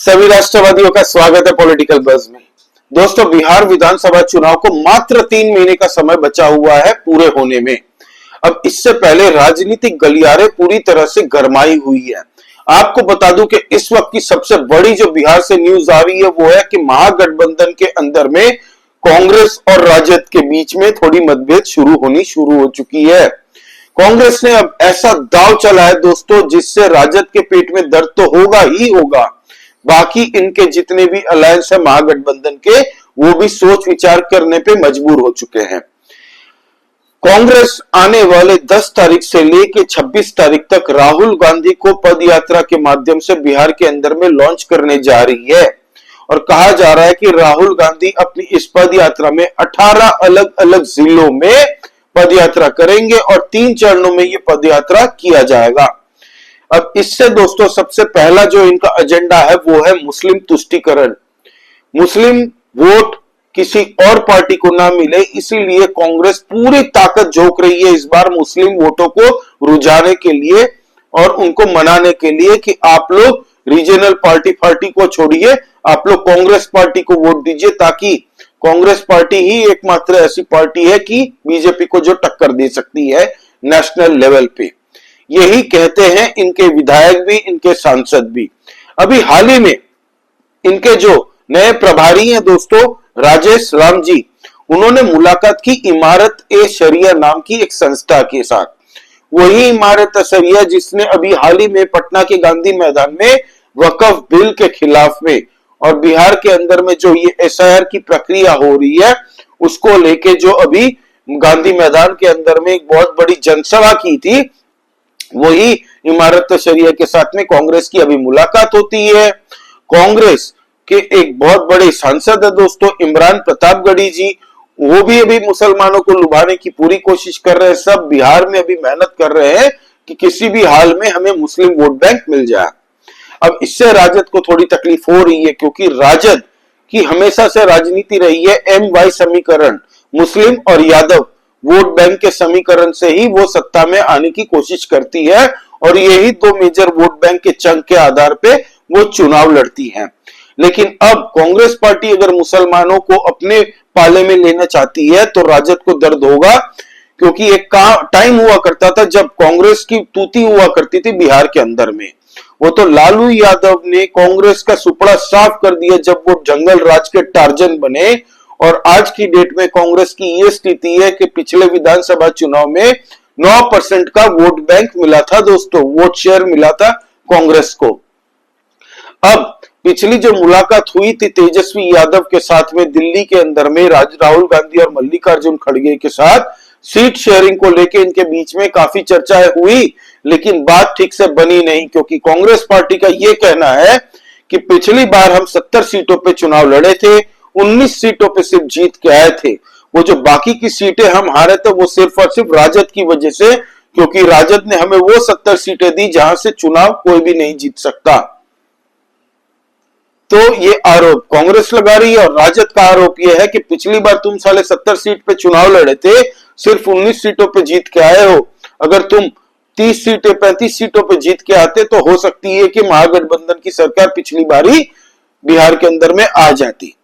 सभी राष्ट्रवादियों का स्वागत है पॉलिटिकल बज़ में। दोस्तों, बिहार विधानसभा चुनाव को मात्र 3 महीने का समय बचा हुआ है पूरे होने में। अब इससे पहले राजनीतिक गलियारे पूरी तरह से गरमाई हुई है। आपको बता दूं कि इस वक्त की सबसे बड़ी जो बिहार से न्यूज आ रही है वो है कि महागठबंधन के अंदर में कांग्रेस और राजद के बीच में थोड़ी मतभेद शुरू हो चुकी है। कांग्रेस ने अब ऐसा दांव चला है दोस्तों, जिससे राजद के पेट में दर्द तो होगा ही होगा। बाकी इनके जितने भी अलायंस है महागठबंधन के, वो भी सोच विचार करने पे मजबूर हो चुके हैं। कांग्रेस आने वाले 10 तारीख से लेके 26 तारीख तक राहुल गांधी को पदयात्रा के माध्यम से बिहार के अंदर में लॉन्च करने जा रही है और कहा जा रहा है कि राहुल गांधी अपनी इस पदयात्रा में 18 अलग अलग जिलों में पदयात्रा करेंगे और 3 चरणों में ये पदयात्रा किया जाएगा। अब इससे दोस्तों सबसे पहला जो इनका एजेंडा है वो है मुस्लिम तुष्टीकरण। मुस्लिम वोट किसी और पार्टी को ना मिले, इसीलिए कांग्रेस पूरी ताकत झोंक रही है इस बार मुस्लिम वोटों को रुझाने के लिए और उनको मनाने के लिए कि आप लोग रीजनल पार्टी को छोड़िए, आप लोग कांग्रेस पार्टी को वोट दीजिए, ताकि कांग्रेस पार्टी ही एकमात्र ऐसी पार्टी है कि बीजेपी को जो टक्कर दे सकती है नेशनल लेवल पे। यही कहते हैं इनके विधायक भी, इनके सांसद भी। अभी हाल ही में इनके जो नए प्रभारी हैं दोस्तों, राजेश राम जी, उन्होंने मुलाकात की इमारत-ए-शरिया नाम की एक संस्था के साथ। वही इमारत-ए-शरिया जिसने अभी हाल ही में पटना के गांधी मैदान में वक्फ बिल के खिलाफ में और बिहार के अंदर में जो ये एसआईआर की प्रक्रिया हो रही है उसको लेके जो अभी गांधी मैदान के अंदर में एक बहुत बड़ी जनसभा की थी, वही इमारत-ए-शरिया के साथ में कांग्रेस की अभी मुलाकात होती है। कांग्रेस के एक बहुत बड़े सांसद है दोस्तों, इमरान प्रतापगढ़ी जी, वो भी अभी मुसलमानों को लुभाने की पूरी कोशिश कर रहे हैं। सब बिहार में अभी मेहनत कर रहे हैं कि किसी भी हाल में हमें मुस्लिम वोट बैंक मिल जाए। अब इससे राजद को थोड़ी तकलीफ हो रही है, क्योंकि राजद की हमेशा से राजनीति रही है MY समीकरण, मुस्लिम और यादव वोट बैंक के समीकरण से ही वो सत्ता में आने की कोशिश करती है और यही 2 मेजर वोट बैंक के चंक के आधार पे वो चुनाव लड़ती है। लेकिन अब कांग्रेस पार्टी अगर मुसलमानों को अपने पाले में लेना चाहती है तो राजद को दर्द होगा, क्योंकि एक टाइम हुआ करता था जब कांग्रेस की तूती हुआ करती थी बिहार के अंदर में। वो तो लालू यादव ने कांग्रेस का सुपड़ा साफ कर दिया जब वो जंगल राज के टार्जन बने। और आज की डेट में कांग्रेस की ये स्थिति है कि पिछले विधानसभा चुनाव में 9% का वोट बैंक मिला था दोस्तों, वोट शेयर मिला था कांग्रेस को। अब पिछली जो मुलाकात हुई थी तेजस्वी यादव के साथ में दिल्ली के अंदर में राहुल गांधी और मल्लिकार्जुन खड़गे के साथ, सीट शेयरिंग को लेके इनके बीच में काफी चर्चाएं हुई, लेकिन बात ठीक से बनी नहीं, क्योंकि कांग्रेस पार्टी का यह कहना है कि पिछली बार हम 70 सीटों पे चुनाव लड़े थे, 19 सीटों पे सिर्फ जीत के आए थे। वो जो बाकी की सीटें हम हारे थे वो सिर्फ और सिर्फ राजद की वजह से, क्योंकि राजद ने हमें वो 70 सीटें दी जहां से चुनाव कोई भी नहीं जीत सकता। तो ये आरोप कांग्रेस लगा रही है और राजद का आरोप यह है कि पिछली बार तुम साले 70 सीट पे चुनाव लड़े थे, सिर्फ 19 सीटों पे जीत के आए हो। अगर तुम 30 सीटें 35 सीटों पे जीत के आते तो हो सकती है कि महागठबंधन की सरकार पिछली बार ही बिहार के अंदर में आ जाती।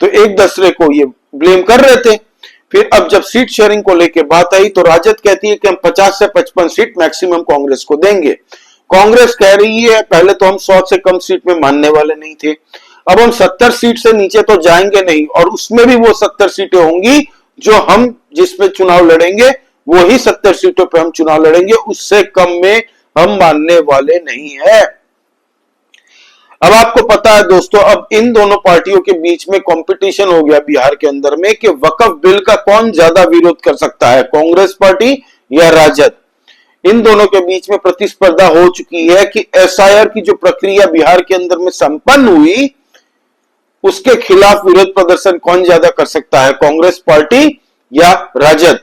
तो एक दूसरे को ये ब्लेम कर रहे थे। फिर अब जब सीट शेयरिंग को लेके बात आई तो राजद कहती है कि हम 50 से 55 सीट मैक्सिमम कांग्रेस को देंगे। कांग्रेस कह रही है पहले तो हम 100 से कम सीट में मानने वाले नहीं थे, अब हम 70 सीट से नीचे तो जाएंगे नहीं, और उसमें भी वो 70 सीटें होंगी जो हम जिसमें चुनाव लड़ेंगे वो ही 70 सीटों पे हम चुनाव लड़ेंगे, उससे कम में हम मानने वाले नहीं है। अब आपको पता है दोस्तों, अब इन दोनों पार्टियों के बीच में कंपटीशन हो गया बिहार के अंदर में कि वक्फ बिल का कौन ज्यादा विरोध कर सकता है, कांग्रेस पार्टी या राजद। इन दोनों के बीच में प्रतिस्पर्धा हो चुकी है कि एसआईआर की जो प्रक्रिया बिहार के अंदर में संपन्न हुई उसके खिलाफ विरोध प्रदर्शन कौन ज्यादा कर सकता है, कांग्रेस पार्टी या राजद।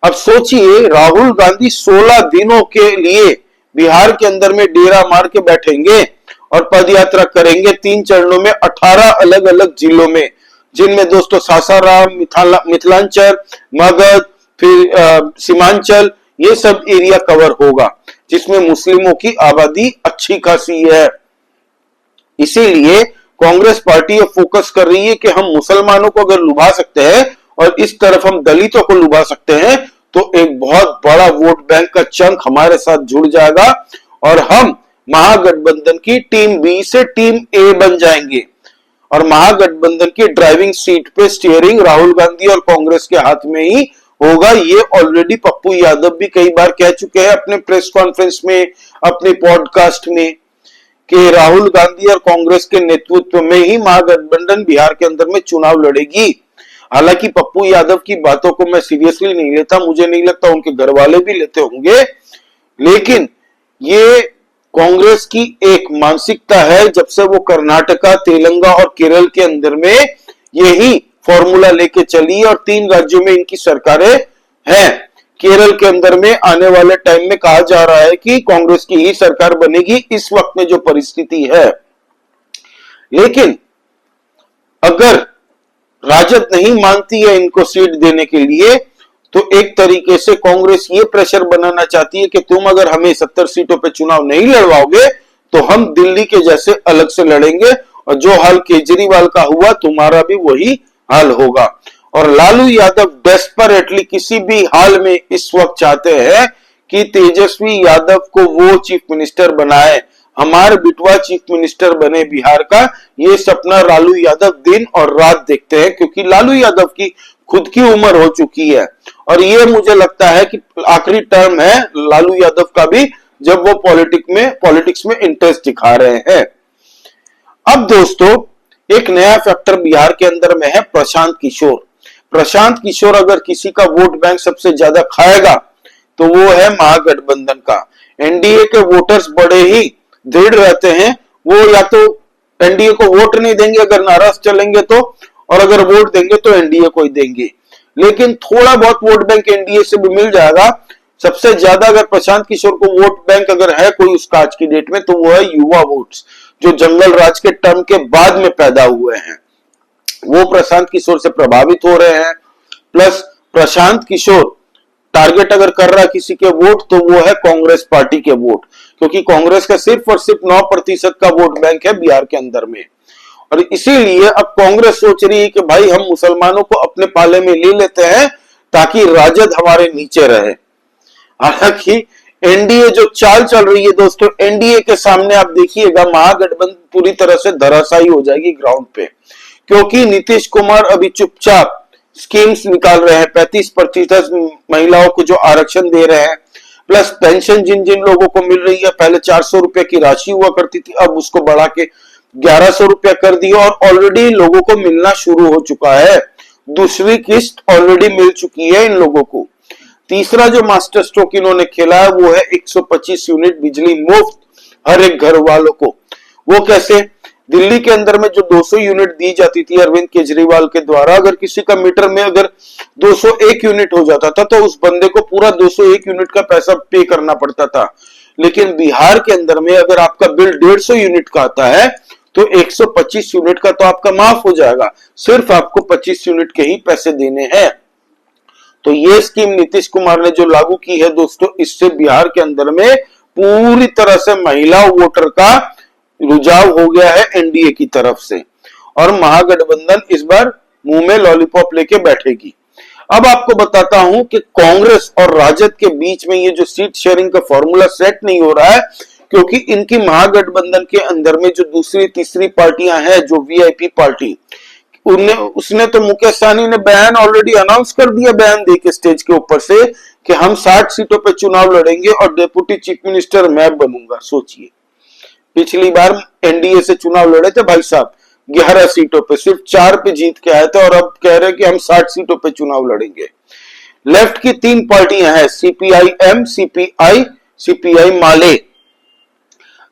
अब सोचिए, राहुल गांधी 16 दिनों के लिए बिहार के अंदर में डेरा मार के बैठेंगे और पदयात्रा करेंगे 3 चरणों में 18 अलग अलग जिलों में, जिनमें दोस्तों सासाराम, मिथिलांचल, मगध, फिर सीमांचल, ये सब एरिया कवर होगा, जिसमें मुस्लिमों की आबादी अच्छी खासी है। इसीलिए कांग्रेस पार्टी अब फोकस कर रही है कि हम मुसलमानों को अगर लुभा सकते हैं और इस तरफ हम दलितों को लुभा सकते हैं तो एक बहुत बड़ा वोट बैंक का चंक हमारे साथ जुड़ जाएगा और हम महागठबंधन की टीम बी से टीम ए बन जाएंगे और महागठबंधन की ड्राइविंग सीट पे स्टीयरिंग राहुल गांधी और कांग्रेस के हाथ में ही होगा। ये ऑलरेडी पप्पू यादव भी कई बार कह चुके हैं अपने प्रेस कॉन्फ्रेंस में, अपने पॉडकास्ट में, कि राहुल गांधी और कांग्रेस के नेतृत्व में ही महागठबंधन बिहार के अंदर में चुनाव लड़ेगी। हालांकि पप्पू यादव की बातों को मैं सीरियसली नहीं लेता, मुझे नहीं लगता उनके घर वाले भी लेते होंगे, लेकिन ये कांग्रेस की एक मानसिकता है। जब से वो कर्नाटका, तेलंगाना और केरल के अंदर में यही फॉर्मूला लेके चली और 3 राज्यों में इनकी सरकारें हैं। केरल के अंदर में आने वाले टाइम में कहा जा रहा है कि कांग्रेस की ही सरकार बनेगी इस वक्त में जो परिस्थिति है। लेकिन अगर राजद नहीं मानती है इनको सीट देने के लिए तो एक तरीके से कांग्रेस ये प्रेशर बनाना चाहती है कि तुम अगर हमें 70 सीटों पे चुनाव नहीं लड़वाओगे तो हम दिल्ली के जैसे अलग से लड़ेंगे और जो हाल केजरीवाल का हुआ तुम्हारा भी वही हाल होगा। और लालू यादव डेस्परेटली किसी भी हाल में इस वक्त चाहते हैं कि तेजस्वी यादव को वो चीफ मिनिस्टर बनाए, हमारे बिटवा चीफ मिनिस्टर बने बिहार का। ये सपना लालू यादव दिन और रात देखते हैं क्योंकि लालू यादव की खुद की उम्र हो चुकी है और ये मुझे लगता है कि आखिरी टर्म है लालू यादव का भी जब वो पॉलिटिक्स में इंटरेस्ट दिखा रहे हैं। अब दोस्तों एक नया फैक्टर बिहार के अंदर में है प्रशांत किशोर। प्रशांत किशोर अगर किसी का वोट बैंक सबसे ज्यादा खाएगा तो वो है महागठबंधन का। एनडीए के वोटर्स बड़े ही दृढ़ रहते हैं, वो या तो एनडीए को वोट नहीं देंगे अगर नाराज चलेंगे तो, और अगर वोट देंगे तो एनडीए को ही देंगे। लेकिन थोड़ा बहुत वोट बैंक एनडीए से भी मिल जाएगा। सबसे ज्यादा अगर प्रशांत किशोर को वोट बैंक अगर है कोई उसका आज की डेट में तो वो है युवा वोट्स जो जंगल राज के टर्म के बाद में पैदा हुए हैं, वो प्रशांत किशोर से प्रभावित हो रहे हैं। प्लस प्रशांत किशोर टारगेट अगर कर रहा है किसी के वोट तो वो है कांग्रेस पार्टी के वोट, क्योंकि कांग्रेस का सिर्फ और सिर्फ 9% का वोट बैंक है बिहार के अंदर में। और इसीलिए अब कांग्रेस सोच रही है कि भाई हम मुसलमानों को अपने पाले में ले लेते हैं ताकि राजद हमारे नीचे रहे। हालांकि एनडीए जो चाल चल रही है दोस्तों, एनडीए के सामने आप देखिएगा महागठबंधन पूरी तरह से धराशायी हो जाएगी ग्राउंड पे, क्योंकि नीतीश कुमार अभी चुपचाप स्कीम्स निकाल रहे हैं। 35% महिलाओं को जो आरक्षण दे रहे हैं, प्लस पेंशन जिन जिन लोगों को मिल रही है, पहले 400 रुपए की राशि हुआ करती थी, अब उसको बढ़ा के 1100 रुपया कर दिया और ऑलरेडी लोगों को मिलना शुरू हो चुका है। दूसरी किस्त ऑलरेडी मिल चुकी है इन लोगों को। तीसरा जो मास्टर स्ट्रोक इन्होंने खेला है वो है 125 यूनिट बिजली मुफ्त हर एक घर वालों को। वो कैसे? दिल्ली के अंदर में जो 200 यूनिट दी जाती थी अरविंद केजरीवाल के द्वारा, अगर किसी का मीटर में अगर 201 यूनिट हो जाता था तो उस बंदे को पूरा 201 यूनिट का पैसा पे करना पड़ता था। लेकिन बिहार के अंदर में अगर आपका बिल 150 यूनिट का आता है तो 125 यूनिट का तो आपका माफ हो जाएगा, सिर्फ आपको 25 यूनिट के ही पैसे देने हैं। तो ये स्कीम नीतीश कुमार ने जो लागू की है दोस्तों, इससे बिहार के अंदर में पूरी तरह से महिला वोटर का रुझाव हो गया है एनडीए की तरफ से और महागठबंधन इस बार मुंह में लॉलीपॉप लेके बैठेगी। अब आपको बताता हूं कि कांग्रेस और राजद के बीच में ये जो सीट शेयरिंग का फॉर्मूला सेट नहीं हो रहा है, क्योंकि इनकी महागठबंधन के अंदर में जो दूसरी तीसरी पार्टियां हैं, जो वीआईपी पार्टी, उसने तो मुकेश सहनी ने बयान ऑलरेडी अनाउंस कर दिया, बयान देके स्टेज के ऊपर से कि हम 60 सीटों पे चुनाव लड़ेंगे और डेप्यूटी चीफ मिनिस्टर मैं बनूंगा। सोचिए, पिछली बार एनडीए से चुनाव लड़े थे भाई साहब 11 सीटों पे, सिर्फ 4 पे जीत के आए थे और अब कह रहे हैं कि हम 60 सीटों पे चुनाव लड़ेंगे। लेफ्ट की 3 पार्टियां हैं, सीपीआई एम, सीपीआई, सीपीआई माले।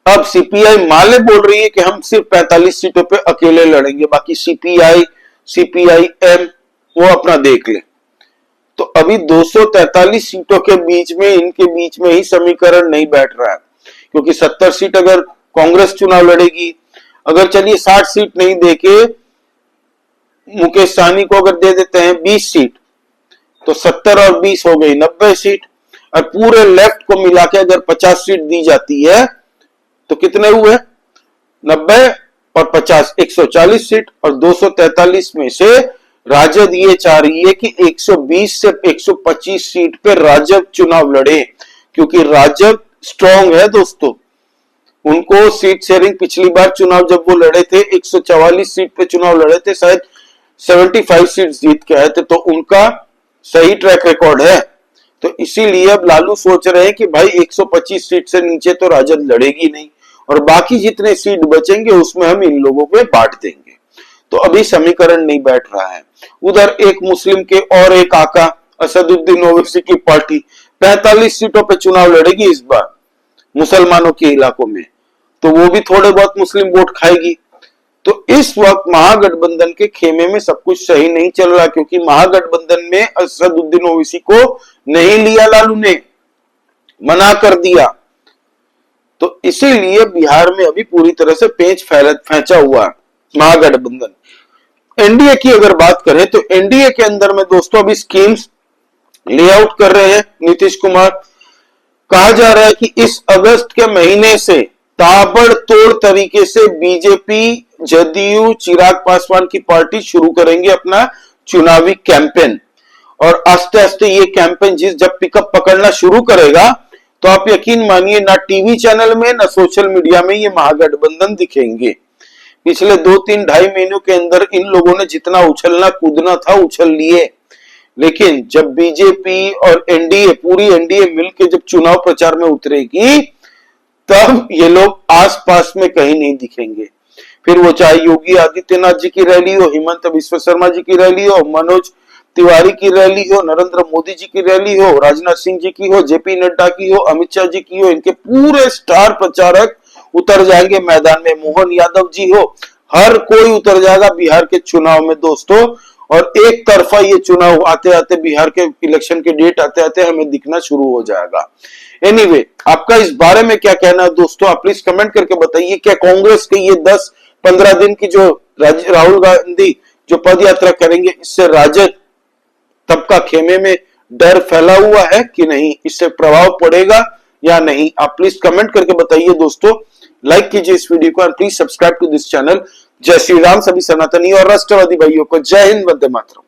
अब सीपीआई माले बोल रही है कि हम सिर्फ 45 सीटों पे अकेले लड़ेंगे, बाकी सीपीआई, सीपीआई एम वो अपना देख ले। तो अभी 243 सीटों के बीच में इनके बीच में ही समीकरण नहीं बैठ रहा है, क्योंकि 70 सीट अगर कांग्रेस चुनाव लड़ेगी, अगर चलिए 60 सीट नहीं देके मुकेश सहनी को अगर दे देते हैं 20 सीट तो 70 और 20 हो गई 90 सीट, और पूरे लेफ्ट को मिला के अगर 50 सीट दी जाती है तो कितने हुए? 90 और 140 सीट, और 243 में से राजद ये चाह रही है कि 120 से 125 सीट पे राजद चुनाव लड़े, क्योंकि राजद स्ट्रांग है दोस्तों। उनको सीट शेयरिंग, पिछली बार चुनाव जब वो लड़े थे 144 सीट पे चुनाव लड़े थे, शायद 75 सीट जीत के आए थे, तो उनका सही ट्रैक रिकॉर्ड है। तो इसीलिए अब लालू सोच रहे हैं कि भाई 125 सीट से नीचे तो राजद लड़ेगी नहीं, और बाकी जितने सीट बचेंगे उसमें हम इन लोगों को बांट देंगे। तो अभी समीकरण नहीं बैठ रहा है। उधर एक मुस्लिम के और एक आका असदुद्दीन ओवैसी की पार्टी 45 सीटों पे चुनाव लड़ेगी इस बार मुसलमानों के इलाकों में, तो वो भी थोड़े बहुत मुस्लिम वोट खाएगी। तो इस वक्त महागठबंधन के खेमे में सब कुछ सही नहीं चल रहा, क्योंकि महागठबंधन में असदुद्दीन ओवैसी को नहीं लिया, लालू ने मना कर दिया। तो इसीलिए बिहार में अभी पूरी तरह से पेंच फैंचा हुआ है महागठबंधन। एनडीए की अगर बात करें तो एनडीए के अंदर में दोस्तों अभी स्कीम्स लेआउट कर रहे हैं नीतीश कुमार। कहा जा रहा है कि इस अगस्त के महीने से ताबड़तोड़ तरीके से बीजेपी, जदयू, चिराग पासवान की पार्टी शुरू करेंगे अपना चुनावी कैंपेन, और आस्ते आस्ते ये कैंपेन जब पिकअप पकड़ना शुरू करेगा तो आप यकीन मानिए ना टीवी चैनल में ना सोशल मीडिया में ये महागठबंधन दिखेंगे। पिछले 2-3-2.5 महीनों के अंदर इन लोगों ने जितना उछलना कूदना था उछल लिए, लेकिन जब बीजेपी और एनडीए, पूरी एनडीए मिलकर जब चुनाव प्रचार में उतरेगी तब ये लोग आसपास में कहीं नहीं दिखेंगे। फिर वो चाहे योगी आदित्यनाथ जी की रैली हो, हिमंत बिस्वा शर्मा जी की रैली हो, मनोज तिवारी की रैली हो, नरेंद्र मोदी जी की रैली हो, राजनाथ सिंह जी की हो, जेपी नड्डा की हो, अमित शाह जी की हो, इनके पूरे स्टार प्रचारक उतर जाएंगे मैदान में, मोहन यादव जी हो, हर कोई उतर जाएगा बिहार के चुनाव में दोस्तों। और एक तरफा ये चुनाव आते आते, बिहार के इलेक्शन के डेट आते आते हमें दिखना शुरू हो जाएगा। एनीवे, आपका इस बारे में क्या कहना है दोस्तों, आप प्लीज कमेंट करके बताइए। क्या कांग्रेस के ये 10-15 दिन की जो राहुल गांधी जो पद यात्रा करेंगे, इससे राजद तबका खेमे में डर फैला हुआ है कि नहीं, इससे प्रभाव पड़ेगा या नहीं, आप प्लीज कमेंट करके बताइए दोस्तों। लाइक कीजिए इस वीडियो को और please subscribe to this channel. जय श्री राम सभी सनातनी और राष्ट्रवादी भाइयों को। जय हिंद, वंदे मातरम।